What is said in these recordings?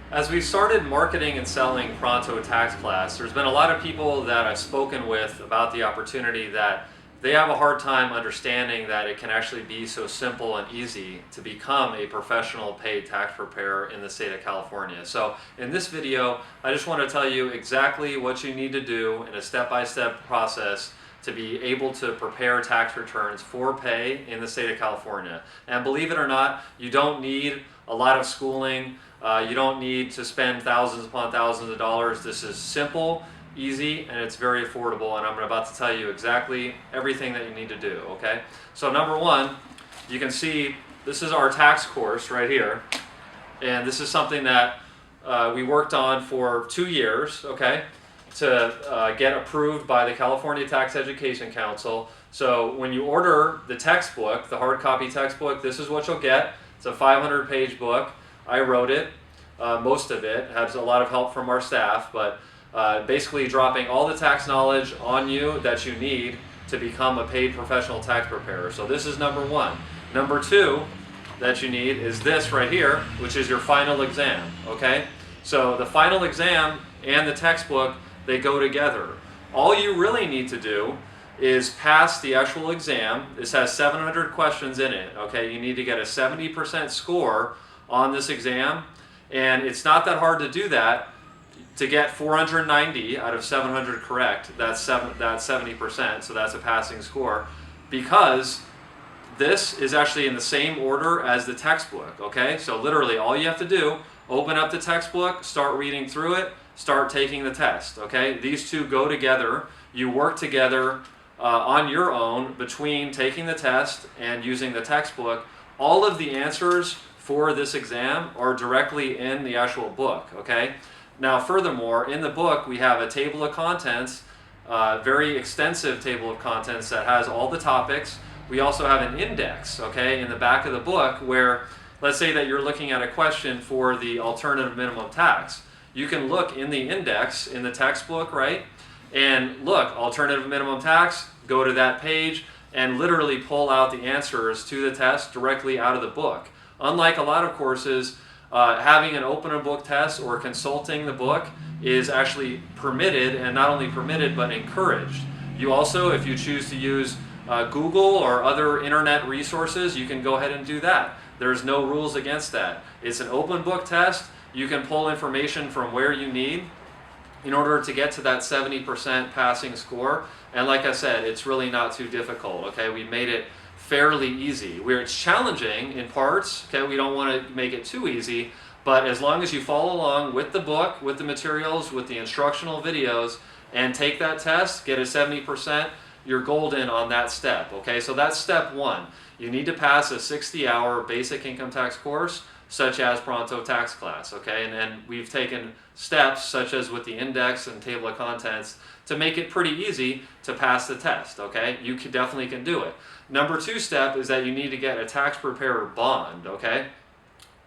As we started marketing and selling Pronto Tax Class, there's been a lot of people that I've spoken with about the opportunity that they have a hard time understanding that it can actually be so simple and easy to become a professional paid tax preparer in the state of California. So in this video, I just want to tell you exactly what you need to do in a step-by-step process to be able to prepare tax returns for pay in the state of California. And believe it or not, you don't need a lot of schooling. You don't need to spend thousands upon thousands of dollars. This is simple, easy, and it's very affordable, and I'm about to tell you exactly everything that you need to do, okay? So number one, you can see this is our tax course right here, and this is something that we worked on for 2 years, okay, to get approved by the California Tax Education Council. So when you order the textbook, the hard copy textbook, this is what you'll get. It's a 500-page book. I wrote it, most of it, has a lot of help from our staff, but basically dropping all the tax knowledge on you that you need to become a paid professional tax preparer. So this is number one. Number two that you need is this right here, which is your final exam, okay? So the final exam and the textbook, they go together. All you really need to do is pass the actual exam. This has 700 questions in it, okay? You need to get a 70% score on this exam, and it's not that hard to do that. To get 490 out of 700 correct, that's 70%, so that's a passing score, because this is actually in the same order as the textbook, okay? So literally all you have to do, open up the textbook, start reading through it, start taking the test, okay? These two go together. You work together on your own between taking the test and using the textbook. All of the answers for this exam are directly in the actual book, okay? Now, furthermore, in the book, we have a table of contents, very extensive table of contents that has all the topics. We also have an index, okay, in the back of the book where, let's say that you're looking at a question for the alternative minimum tax. You can look in the index in the textbook, right? And look, alternative minimum tax, go to that page and literally pull out the answers to the test directly out of the book. Unlike a lot of courses, having an open book test or consulting the book is actually permitted, and not only permitted but encouraged. You also, if you choose to use Google or other internet resources, you can go ahead and do that. There's no rules against that. It's an open book test. You can pull information from where you need in order to get to that 70% passing score. And like I said, it's really not too difficult, okay? We made it fairly easy. Where it's challenging in parts, okay, we don't want to make it too easy, but as long as you follow along with the book, with the materials, with the instructional videos, and take that test, get a 70%, you're golden on that step, okay? So that's step one. You need to pass a 60-hour basic income tax course, such as Pronto Tax Class, okay? And we've taken steps, such as with the index and table of contents, to make it pretty easy to pass the test, okay? You definitely can do it. Number two step is that you need to get a tax preparer bond, okay,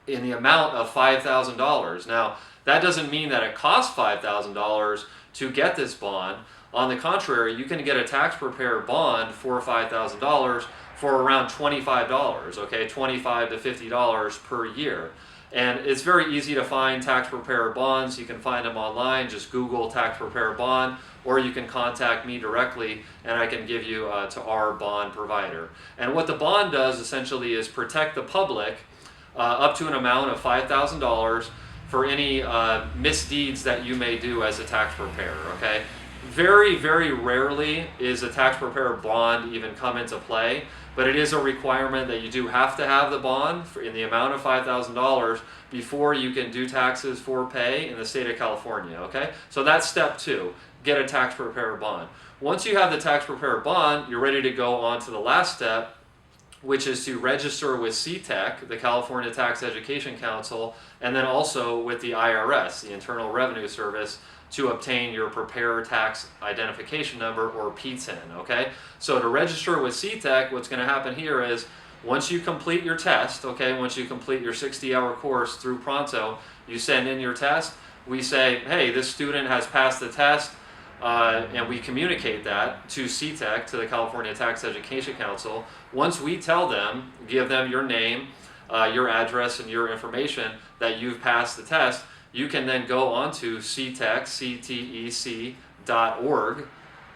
in the amount of $5,000. Now, that doesn't mean that it costs $5,000 to get this bond. On the contrary, you can get a tax preparer bond for $5,000 for around $25, okay, $25 to $50 per year. And it's very easy to find tax preparer bonds. You can find them online. Just Google tax preparer bond, or you can contact me directly and I can give you to our bond provider. And what the bond does essentially is protect the public up to an amount of $5,000 for any misdeeds that you may do as a tax preparer, okay? Very, very rarely is a tax preparer bond even come into play, but it is a requirement that you do have to have the bond in the amount of $5,000 before you can do taxes for pay in the state of California, okay? So that's step two, get a tax preparer bond. Once you have the tax preparer bond, you're ready to go on to the last step, which is to register with CTEC, the California Tax Education Council, and then also with the IRS, the Internal Revenue Service, to obtain your Preparer Tax Identification Number, or PTIN, okay? So to register with CTEC, what's going to happen here is once you complete your test, okay, once you complete your 60-hour course through Pronto, you send in your test. We say, hey, this student has passed the test, and we communicate that to CTEC, to the California Tax Education Council. Once we tell them, give them your name, your address, and your information that you've passed the test, you can then go onto ctec, ctec.org,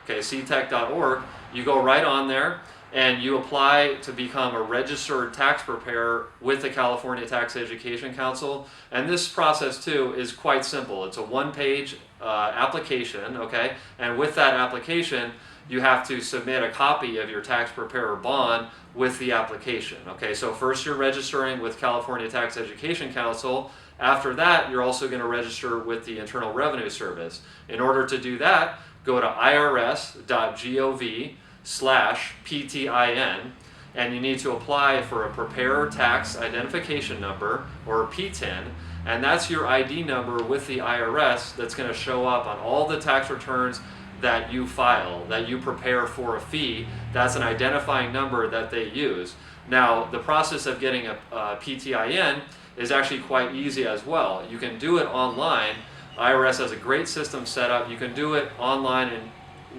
okay, ctec.org. You go right on there and you apply to become a registered tax preparer with the California Tax Education Council. And this process too is quite simple. It's a one-page application, okay? And with that application, you have to submit a copy of your tax preparer bond with the application, okay? So first you're registering with California Tax Education Council. After that, you're also going to register with the Internal Revenue Service. In order to do that, go to irs.gov/PTIN, and you need to apply for a Preparer Tax Identification Number, or PTIN, and that's your ID number with the IRS that's going to show up on all the tax returns that you file, that you prepare for a fee. That's an identifying number that they use. Now, the process of getting a PTIN is actually quite easy as well. You can do it online. IRS has a great system set up. You can do it online in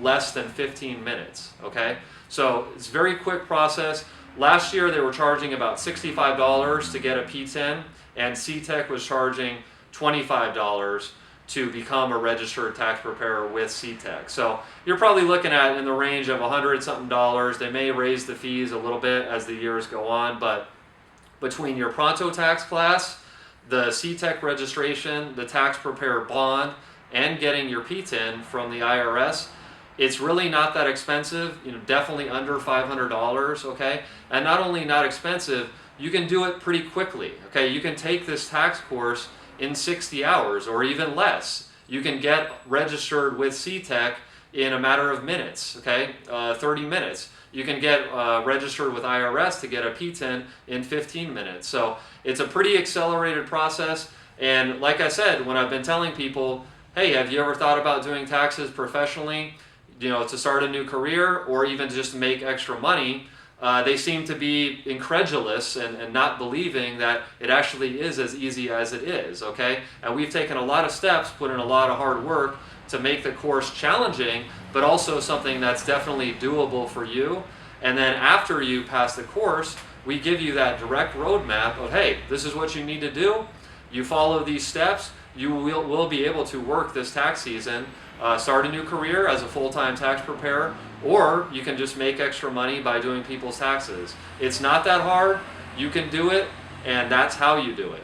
less than 15 minutes, okay? So it's a very quick process. Last year they were charging about $65 to get a PTIN, and CTEC was charging $25 to become a registered tax preparer with CTEC. So you're probably looking at in the range of $100-something. They may raise the fees a little bit as the years go on, but between your Pronto Tax Class, the CTEC registration, the tax preparer bond, and getting your PTIN from the IRS, it's really not that expensive, definitely under $500, okay? And not only not expensive, you can do it pretty quickly, okay? You can take this tax course in 60 hours or even less. You can get registered with CTEC in a matter of minutes, okay? 30 minutes. You can get registered with IRS to get a PTIN in 15 minutes. So it's a pretty accelerated process. And like I said, when I've been telling people, hey, have you ever thought about doing taxes professionally, to start a new career or even just make extra money, they seem to be incredulous and not believing that it actually is as easy as it is, okay? And we've taken a lot of steps, put in a lot of hard work to make the course challenging, but also something that's definitely doable for you. And then after you pass the course, we give you that direct roadmap of, hey, this is what you need to do. You follow these steps, you will be able to work this tax season, start a new career as a full-time tax preparer, or you can just make extra money by doing people's taxes. It's not that hard. You can do it, and that's how you do it.